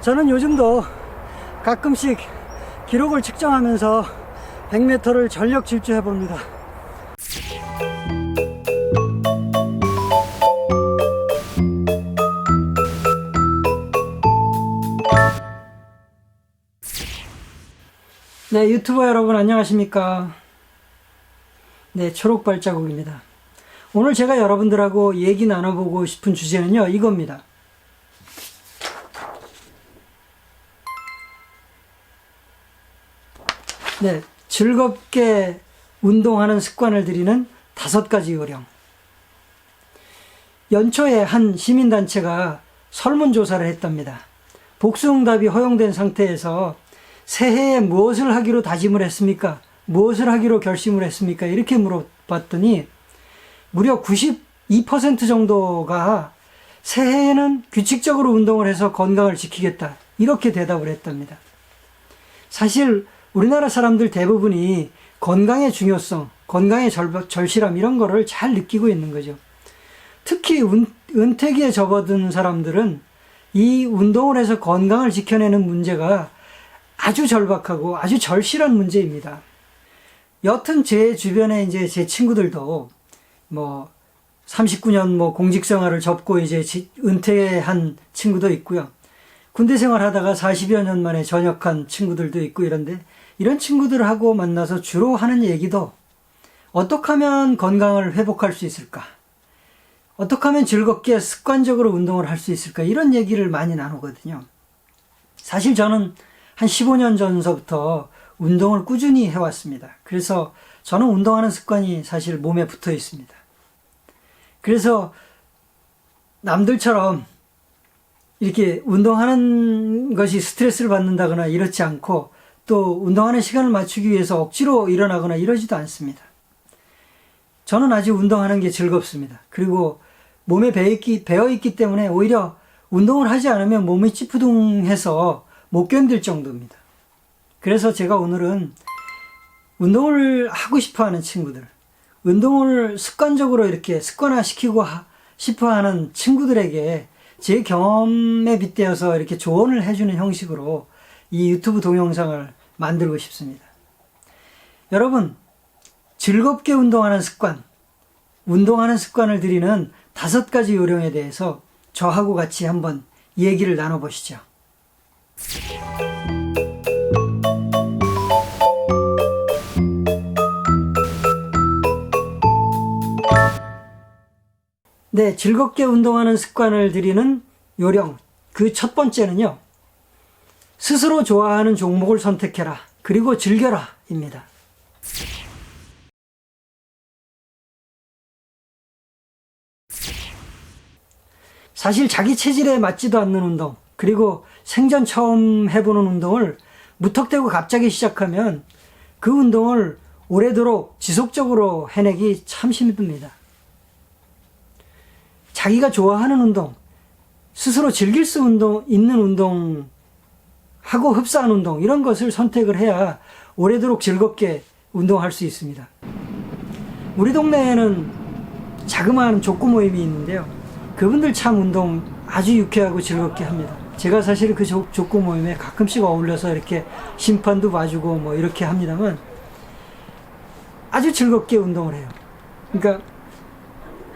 저는 요즘도 가끔씩 기록을 측정하면서 100m를 전력 질주해 봅니다. 네, 유튜버 여러분 안녕하십니까? 네, 초록발자국입니다. 오늘 제가 여러분들하고 얘기 나눠보고 싶은 주제는요, 이겁니다. 네, 즐겁게 운동하는 습관을 들이는 5가지 요령. 연초에 한 시민단체가 설문조사를 했답니다. 복수응답이 허용된 상태에서 새해에 무엇을 하기로 다짐을 했습니까? 무엇을 하기로 결심을 했습니까? 이렇게 물어봤더니 무려 92% 정도가 새해에는 규칙적으로 운동을 해서 건강을 지키겠다. 이렇게 대답을 했답니다. 사실 우리나라 사람들 대부분이 건강의 중요성, 건강의 절실함 이런 거를 잘 느끼고 있는 거죠. 특히 은퇴기에 접어든 사람들은 이 운동을 해서 건강을 지켜내는 문제가 아주 절박하고 아주 절실한 문제입니다. 여튼 제 주변에 이제 제 친구들도 39년 공직 생활을 접고 이제 은퇴한 친구도 있고요. 군대 생활하다가 40여 년 만에 전역한 친구들도 있고 이런데 이런 친구들하고 만나서 주로 하는 얘기도 어떻게 하면 건강을 회복할 수 있을까? 어떻게 하면 즐겁게 습관적으로 운동을 할 수 있을까? 이런 얘기를 많이 나누거든요. 사실 저는 한 15년 전서부터 운동을 꾸준히 해왔습니다. 그래서 저는 운동하는 습관이 사실 몸에 붙어 있습니다. 그래서 남들처럼 이렇게 운동하는 것이 스트레스를 받는다거나 이렇지 않고 또 운동하는 시간을 맞추기 위해서 억지로 일어나거나 이러지도 않습니다. 저는 아주 운동하는 게 즐겁습니다. 그리고 몸에 배어있기 때문에 오히려 운동을 하지 않으면 몸이 찌푸둥해서 못 견딜 정도입니다. 그래서 제가 오늘은 운동을 하고 싶어 하는 친구들, 운동을 습관적으로 이렇게 습관화시키고 싶어 하는 친구들에게 제 경험에 빗대어서 이렇게 조언을 해주는 형식으로 이 유튜브 동영상을 만들고 싶습니다. 여러분, 즐겁게 운동하는 습관, 운동하는 습관을 들이는 5가지 요령에 대해서 저하고 같이 한번 얘기를 나눠보시죠. 네, 즐겁게 운동하는 습관을 들이는 요령. 그 첫 번째는요, 스스로 좋아하는 종목을 선택해라. 그리고 즐겨라. 입니다. 사실 자기 체질에 맞지도 않는 운동, 그리고 생전 처음 해보는 운동을 무턱대고 갑자기 시작하면 그 운동을 오래도록 지속적으로 해내기 참 힘듭니다. 자기가 좋아하는 운동, 스스로 즐길 수 있는 운동, 하고 흡사한 운동, 이런 것을 선택을 해야 오래도록 즐겁게 운동할 수 있습니다. 우리 동네에는 자그마한 족구 모임이 있는데요. 그분들 참 운동 아주 유쾌하고 즐겁게 합니다. 제가 사실 그 족구 모임에 가끔씩 어울려서 이렇게 심판도 봐주고 이렇게 합니다만 아주 즐겁게 운동을 해요. 그러니까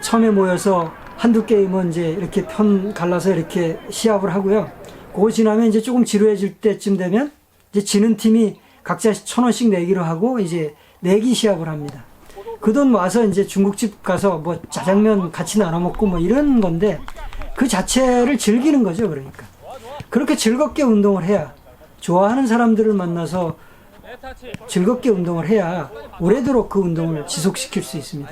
처음에 모여서 한두 게임은 이제 이렇게 편 갈라서 이렇게 시합을 하고요. 그거 지나면 이제 조금 지루해질 때쯤 되면 이제 지는 팀이 각자 1,000원씩 내기로 하고 이제 내기 시합을 합니다. 그 돈 와서 이제 중국집 가서 짜장면 같이 나눠 먹고 이런 건데 그 자체를 즐기는 거죠. 그러니까 그렇게 즐겁게 운동을 해야, 좋아하는 사람들을 만나서 즐겁게 운동을 해야 오래도록 그 운동을 지속시킬 수 있습니다.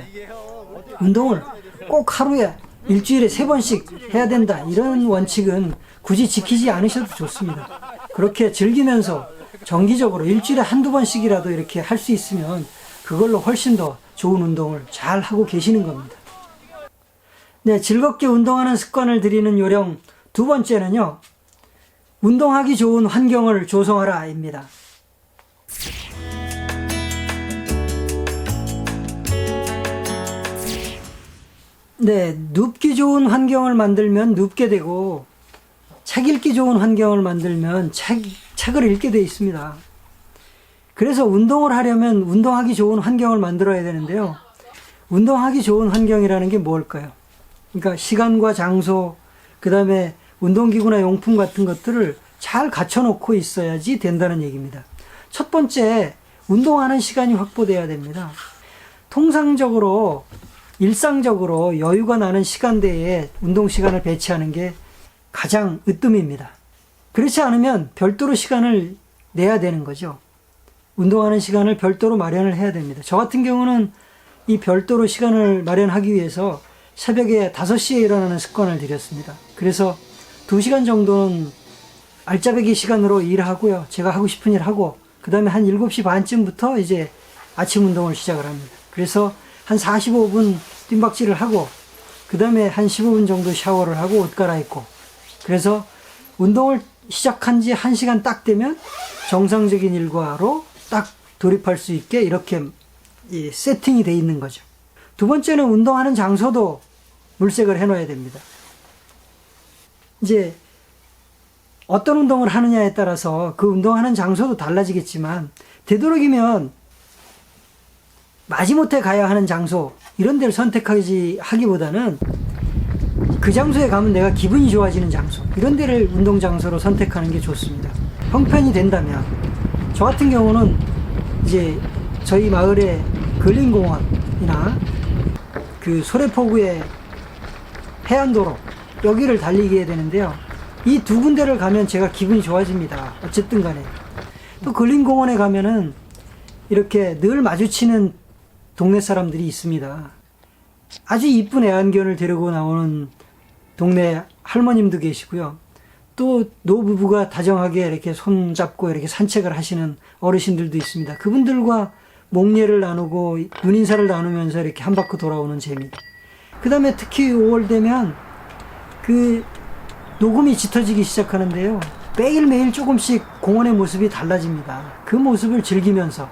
운동을 꼭 하루에 일주일에 3번씩 해야 된다, 이런 원칙은 굳이 지키지 않으셔도 좋습니다. 그렇게 즐기면서 정기적으로 일주일에 한두 번씩이라도 이렇게 할 수 있으면 그걸로 훨씬 더 좋은 운동을 잘 하고 계시는 겁니다. 네, 즐겁게 운동하는 습관을 들이는 요령 2번째는요, 운동하기 좋은 환경을 조성하라 입니다. 네, 눕기 좋은 환경을 만들면 눕게 되고 책 읽기 좋은 환경을 만들면 책을 읽게 돼 있습니다. 그래서 운동을 하려면 운동하기 좋은 환경을 만들어야 되는데요. 운동하기 좋은 환경이라는 게 뭘까요? 그러니까 시간과 장소, 그 다음에 운동기구나 용품 같은 것들을 잘 갖춰놓고 있어야지 된다는 얘기입니다. 첫 번째, 운동하는 시간이 확보돼야 됩니다. 통상적으로, 일상적으로 여유가 나는 시간대에 운동 시간을 배치하는 게 가장 으뜸입니다. 그렇지 않으면 별도로 시간을 내야 되는 거죠. 운동하는 시간을 별도로 마련을 해야 됩니다. 저 같은 경우는 이 별도로 시간을 마련하기 위해서 새벽에 5시에 일어나는 습관을 들였습니다. 그래서 2시간 정도는 알짜배기 시간으로 일하고요. 제가 하고 싶은 일 하고, 그 다음에 한 7시 반쯤부터 이제 아침 운동을 시작을 합니다. 그래서 한 45분 뜀박질을 하고, 그 다음에 한 15분 정도 샤워를 하고 옷 갈아입고, 그래서 운동을 시작한 지 1시간 딱 되면 정상적인 일과로 딱 돌입할 수 있게 이렇게 세팅이 돼 있는 거죠. 두 번째는 운동하는 장소도 물색을 해 놔야 됩니다. 이제 어떤 운동을 하느냐에 따라서 그 운동하는 장소도 달라지겠지만, 되도록이면 마지못해 가야 하는 장소, 이런 데를 하기보다는 그 장소에 가면 내가 기분이 좋아지는 장소, 이런 데를 운동 장소로 선택하는 게 좋습니다. 형편이 된다면. 저 같은 경우는 이제 저희 마을의 근린공원이나 그 소래포구의 해안도로, 여기를 달리게 되는데요. 이 두 군데를 가면 제가 기분이 좋아집니다. 어쨌든 간에. 또 근린공원에 가면은 이렇게 늘 마주치는 동네 사람들이 있습니다. 아주 이쁜 애완견을 데리고 나오는 동네 할머님도 계시고요. 또 노부부가 다정하게 이렇게 손잡고 이렇게 산책을 하시는 어르신들도 있습니다. 그분들과 목례를 나누고 눈인사를 나누면서 이렇게 한 바퀴 돌아오는 재미. 그 다음에 특히 5월 되면 그 녹음이 짙어지기 시작하는데요. 매일매일 조금씩 공원의 모습이 달라집니다. 그 모습을 즐기면서,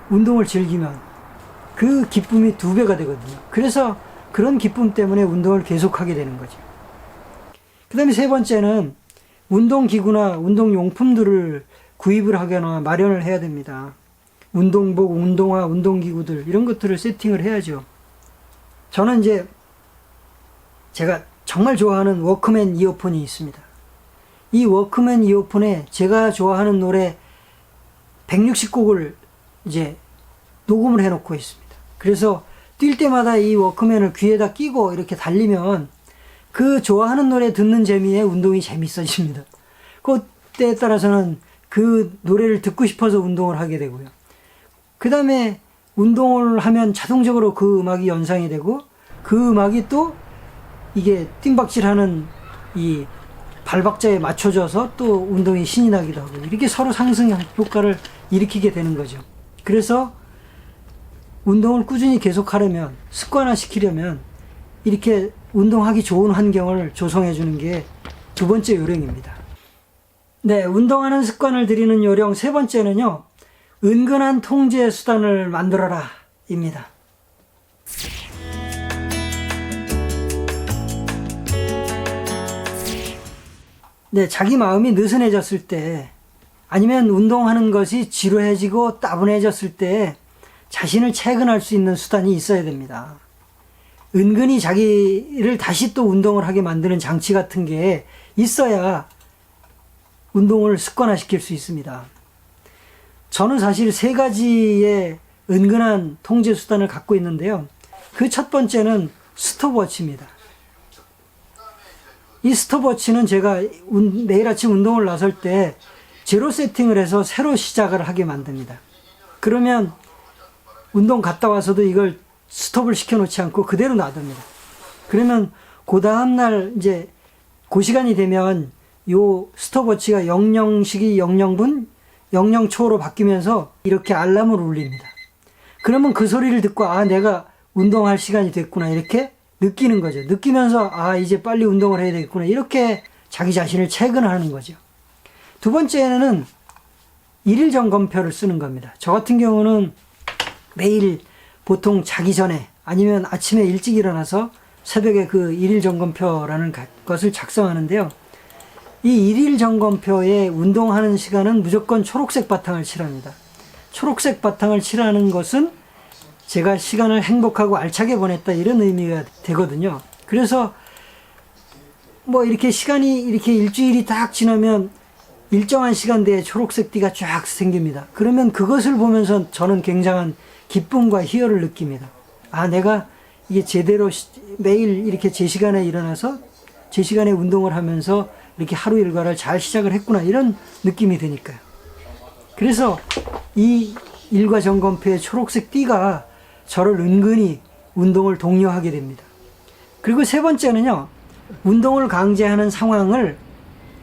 운동을 즐기면 그 기쁨이 2배가 되거든요. 그래서 그런 기쁨 때문에 운동을 계속하게 되는 거죠. 그 다음에 세 번째는 운동기구나 운동용품들을 구입을 하거나 마련을 해야 됩니다. 운동복, 운동화, 운동기구들, 이런 것들을 세팅을 해야죠. 저는 이제 제가 정말 좋아하는 워크맨 이어폰이 있습니다. 이 워크맨 이어폰에 제가 좋아하는 노래 160곡을 이제 녹음을 해놓고 있습니다. 그래서 뛸 때마다 이 워크맨을 귀에다 끼고 이렇게 달리면 그 좋아하는 노래 듣는 재미에 운동이 재밌어집니다. 그때에 따라서는 그 노래를 듣고 싶어서 운동을 하게 되고요. 그 다음에 운동을 하면 자동적으로 그 음악이 연상이 되고, 그 음악이 또 이게 띵박질하는 이 발박자에 맞춰져서 또 운동이 신이 나기도 하고, 이렇게 서로 상승 효과를 일으키게 되는 거죠. 그래서 운동을 꾸준히 계속하려면, 습관화시키려면 이렇게 운동하기 좋은 환경을 조성해 주는 게 두 번째 요령입니다. 네, 운동하는 습관을 들이는 요령 세 번째는요, 은근한 통제 수단을 만들어라 입니다. 네, 자기 마음이 느슨해졌을 때, 아니면 운동하는 것이 지루해지고 따분해졌을 때 자신을 채근할 수 있는 수단이 있어야 됩니다. 은근히 자기를 다시 또 운동을 하게 만드는 장치 같은 게 있어야 운동을 습관화시킬 수 있습니다. 저는 사실 3가지의 은근한 통제 수단을 갖고 있는데요. 그 첫 번째는 스톱워치입니다. 이 스톱워치는 제가 매일 아침 운동을 나설 때 제로 세팅을 해서 새로 시작을 하게 만듭니다. 그러면 운동 갔다 와서도 이걸 스톱을 시켜놓지 않고 그대로 놔둡니다. 그러면 그 다음날 이제 그 시간이 되면 요 스톱워치가 00시기 00분 00초로 바뀌면서 이렇게 알람을 울립니다. 그러면 그 소리를 듣고, 아, 내가 운동할 시간이 됐구나, 이렇게 느끼는 거죠. 느끼면서, 아, 이제 빨리 운동을 해야 되겠구나, 이렇게 자기 자신을 체근하는 거죠. 두 번째는 일일 점검표를 쓰는 겁니다. 저 같은 경우는 매일 보통 자기 전에 아니면 아침에 일찍 일어나서 새벽에 그 일일 점검표라는 것을 작성하는데요. 이 일일 점검표에 운동하는 시간은 무조건 초록색 바탕을 칠합니다. 초록색 바탕을 칠하는 것은 제가 시간을 행복하고 알차게 보냈다 이런 의미가 되거든요. 그래서 뭐 이렇게 시간이 이렇게 일주일이 딱 지나면 일정한 시간대에 초록색 띠가 쫙 생깁니다. 그러면 그것을 보면서 저는 굉장한 기쁨과 희열을 느낍니다. 아, 내가 이게 제대로 매일 이렇게 제 시간에 일어나서 제 시간에 운동을 하면서 이렇게 하루 일과를 잘 시작을 했구나 이런 느낌이 드니까요. 그래서 이 일과 점검표의 초록색 띠가 저를 은근히 운동을 독려하게 됩니다. 그리고 세 번째는요, 운동을 강제하는 상황을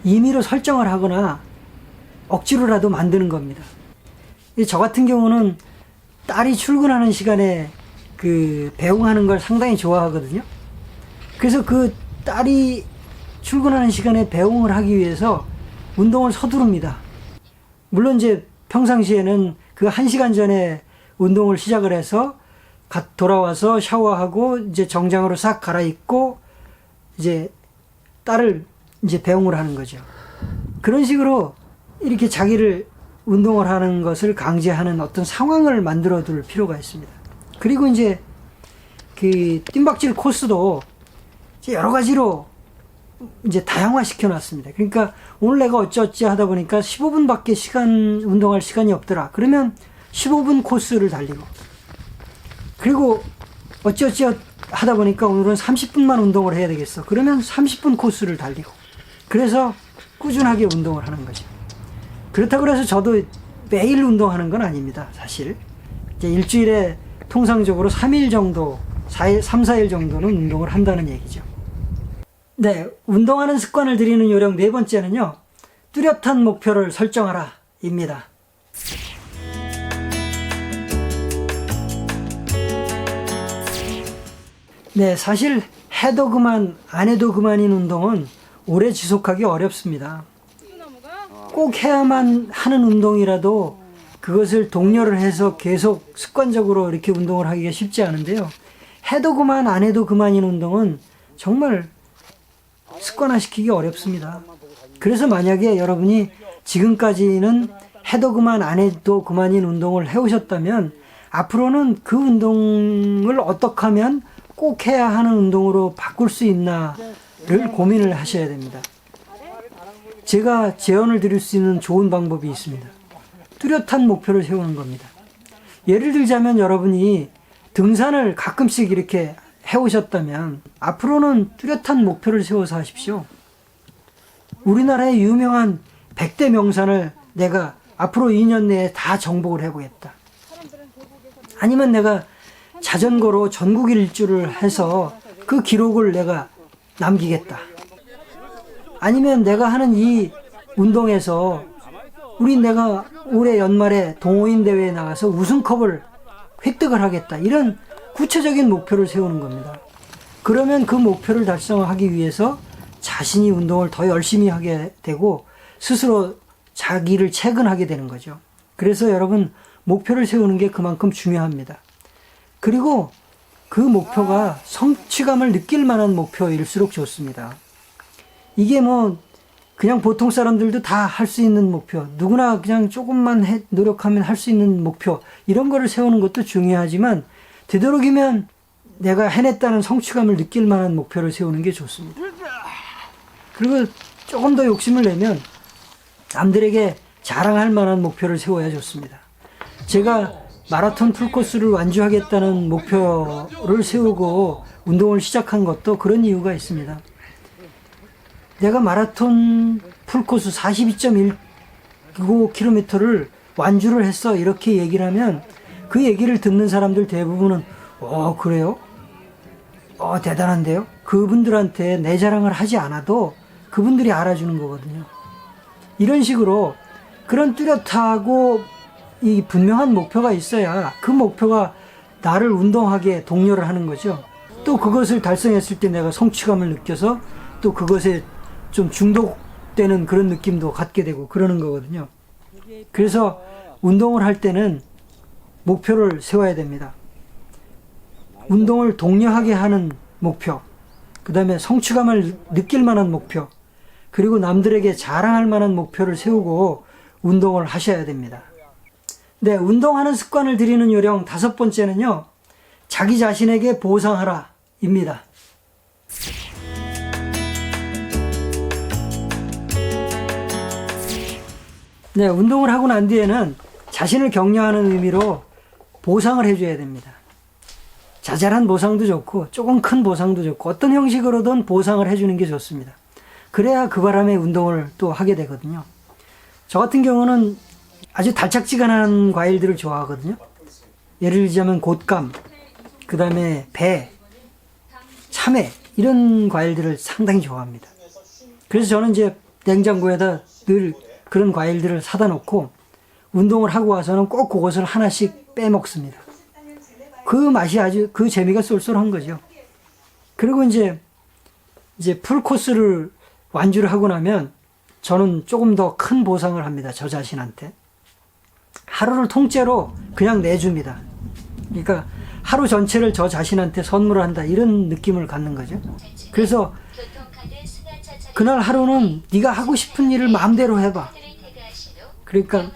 임의로 설정을 하거나 억지로라도 만드는 겁니다. 저 같은 경우는 딸이 출근하는 시간에 그 배웅하는 걸 상당히 좋아하거든요. 그래서 그 딸이 출근하는 시간에 배웅을 하기 위해서 운동을 서두릅니다. 물론 이제 평상시에는 그 1시간 전에 운동을 시작을 해서 돌아와서 샤워하고 이제 정장으로 싹 갈아입고 이제 딸을 이제 배웅을 하는 거죠. 그런 식으로 이렇게 자기를 운동을 하는 것을 강제하는 어떤 상황을 만들어 둘 필요가 있습니다. 그리고 이제 그 뜀박질 코스도 이제 여러 가지로 이제 다양화시켜 놨습니다. 그러니까 오늘 내가 어찌어찌 하다 보니까 15분밖에 운동할 시간이 없더라. 그러면 15분 코스를 달리고, 그리고 어찌어찌 하다 보니까 오늘은 30분만 운동을 해야 되겠어. 그러면 30분 코스를 달리고, 그래서 꾸준하게 운동을 하는 거죠. 그렇다고 해서 저도 매일 운동하는 건 아닙니다. 사실 이제 일주일에 통상적으로 3일 정도, 3, 4일 정도는 운동을 한다는 얘기죠. 네, 운동하는 습관을 들이는 요령 네 번째는요, 뚜렷한 목표를 설정하라 입니다. 네, 사실 해도 그만 안 해도 그만인 운동은 오래 지속하기 어렵습니다. 꼭 해야만 하는 운동이라도 그것을 독려를 해서 계속 습관적으로 이렇게 운동을 하기가 쉽지 않은데요. 해도 그만 안 해도 그만인 운동은 정말 습관화시키기 어렵습니다. 그래서 만약에 여러분이 지금까지는 해도 그만 안 해도 그만인 운동을 해오셨다면 앞으로는 그 운동을 어떻게 하면 꼭 해야 하는 운동으로 바꿀 수 있나를 고민을 하셔야 됩니다. 제가 제언을 드릴 수 있는 좋은 방법이 있습니다. 뚜렷한 목표를 세우는 겁니다. 예를 들자면 여러분이 등산을 가끔씩 이렇게 해오셨다면 앞으로는 뚜렷한 목표를 세워서 하십시오. 우리나라의 유명한 100대 명산을 내가 앞으로 2년 내에 다 정복을 해보겠다. 아니면 내가 자전거로 전국 일주를 해서 그 기록을 내가 남기겠다. 아니면 내가 하는 이 운동에서 내가 올해 연말에 동호인 대회에 나가서 우승컵을 획득을 하겠다. 이런 구체적인 목표를 세우는 겁니다. 그러면 그 목표를 달성하기 위해서 자신이 운동을 더 열심히 하게 되고 스스로 자기를 체근하게 되는 거죠. 그래서 여러분, 목표를 세우는 게 그만큼 중요합니다. 그리고 그 목표가 성취감을 느낄 만한 목표일수록 좋습니다. 이게 뭐 그냥 보통 사람들도 다 할 수 있는 목표, 누구나 그냥 조금만 노력하면 할 수 있는 목표, 이런 거를 세우는 것도 중요하지만 되도록이면 내가 해냈다는 성취감을 느낄 만한 목표를 세우는 게 좋습니다. 그리고 조금 더 욕심을 내면 남들에게 자랑할 만한 목표를 세워야 좋습니다. 제가 마라톤 풀코스를 완주하겠다는 목표를 세우고 운동을 시작한 것도 그런 이유가 있습니다. 내가 마라톤 풀코스 42.195km를 완주를 했어, 이렇게 얘기를 하면 그 얘기를 듣는 사람들 대부분은 그래요? 대단한데요? 그분들한테 내 자랑을 하지 않아도 그분들이 알아주는 거거든요. 이런 식으로 그런 뚜렷하고 이 분명한 목표가 있어야 그 목표가 나를 운동하게 독려를 하는 거죠. 또 그것을 달성했을 때 내가 성취감을 느껴서 또 그것에 좀 중독되는 그런 느낌도 갖게 되고 그러는 거거든요. 그래서 운동을 할 때는 목표를 세워야 됩니다. 운동을 독려하게 하는 목표, 그 다음에 성취감을 느낄 만한 목표, 그리고 남들에게 자랑할 만한 목표를 세우고 운동을 하셔야 됩니다. 네, 운동하는 습관을 들이는 요령 5번째는요. 자기 자신에게 보상하라 입니다. 네, 운동을 하고 난 뒤에는 자신을 격려하는 의미로 보상을 해줘야 됩니다. 자잘한 보상도 좋고 조금 큰 보상도 좋고 어떤 형식으로든 보상을 해주는 게 좋습니다. 그래야 그 바람에 운동을 또 하게 되거든요. 저 같은 경우는 아주 달짝지근한 과일들을 좋아하거든요. 예를 들자면 곶감, 그 다음에 배, 참외 이런 과일들을 상당히 좋아합니다. 그래서 저는 이제 냉장고에다 늘 그런 과일들을 사다 놓고 운동을 하고 와서는 꼭 그것을 하나씩 빼먹습니다. 그 맛이 아주 그 재미가 쏠쏠한 거죠. 그리고 이제 풀 코스를 완주를 하고 나면 저는 조금 더 큰 보상을 합니다. 저 자신한테. 하루를 통째로 그냥 내줍니다. 그러니까 하루 전체를 저 자신한테 선물을 한다 이런 느낌을 갖는 거죠. 그래서 그날 하루는 네가 하고 싶은 일을 마음대로 해봐. 그러니까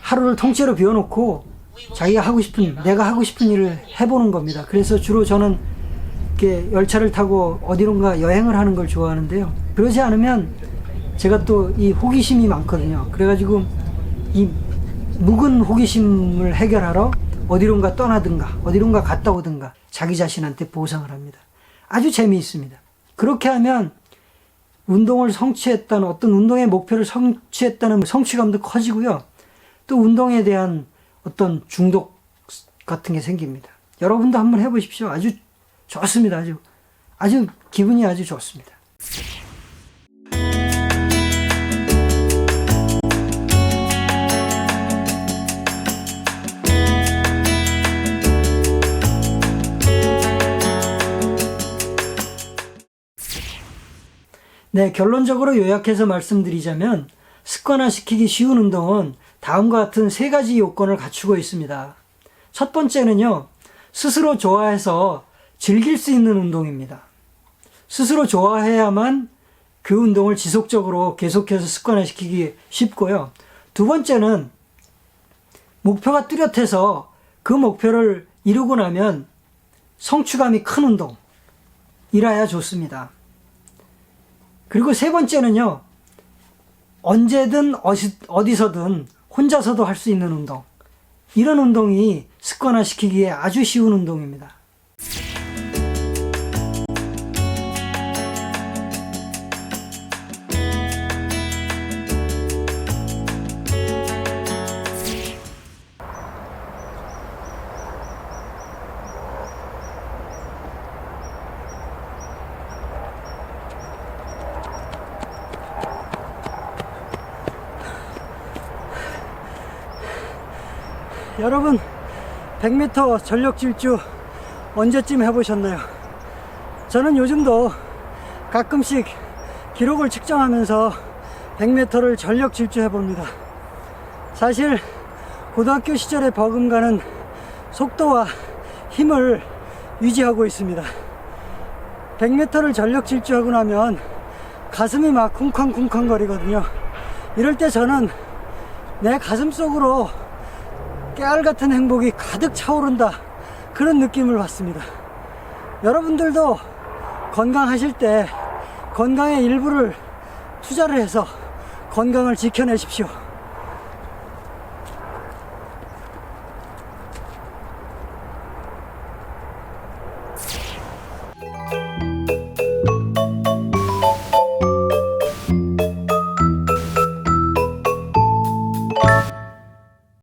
하루를 통째로 비워놓고 자기가 하고 싶은, 내가 하고 싶은 일을 해보는 겁니다. 그래서 주로 저는 이렇게 열차를 타고 어디론가 여행을 하는 걸 좋아하는데요. 그러지 않으면 제가 또 이 호기심이 많거든요. 그래가지고 이 묵은 호기심을 해결하러 어디론가 떠나든가 어디론가 갔다 오든가 자기 자신한테 보상을 합니다. 아주 재미있습니다. 그렇게 하면 운동을 성취했다는 어떤 운동의 목표를 성취했다는 성취감도 커지고요. 또 운동에 대한 어떤 중독 같은 게 생깁니다. 여러분도 한번 해보십시오. 아주 좋습니다. 아주 기분이 아주 좋습니다. 네, 결론적으로 요약해서 말씀드리자면 습관화시키기 쉬운 운동은 다음과 같은 3가지 요건을 갖추고 있습니다. 첫 번째는요, 스스로 좋아해서 즐길 수 있는 운동입니다. 스스로 좋아해야만 그 운동을 지속적으로 계속해서 습관화시키기 쉽고요. 두 번째는 목표가 뚜렷해서 그 목표를 이루고 나면 성취감이 큰 운동이라야 좋습니다. 그리고 세 번째는요, 언제든 어디서든 혼자서도 할 수 있는 운동. 이런 운동이 습관화시키기에 아주 쉬운 운동입니다. 여러분, 100m 전력 질주 언제쯤 해보셨나요? 저는 요즘도 가끔씩 기록을 측정하면서 100m를 전력 질주해 봅니다. 사실 고등학교 시절에 버금가는 속도와 힘을 유지하고 있습니다. 100m를 전력 질주하고 나면 가슴이 막 쿵쾅쿵쾅 거리거든요. 이럴 때 저는 내 가슴 속으로 깨알같은 행복이 가득 차오른다, 그런 느낌을 받습니다. 여러분들도 건강하실 때 건강의 일부를 투자를 해서 건강을 지켜내십시오.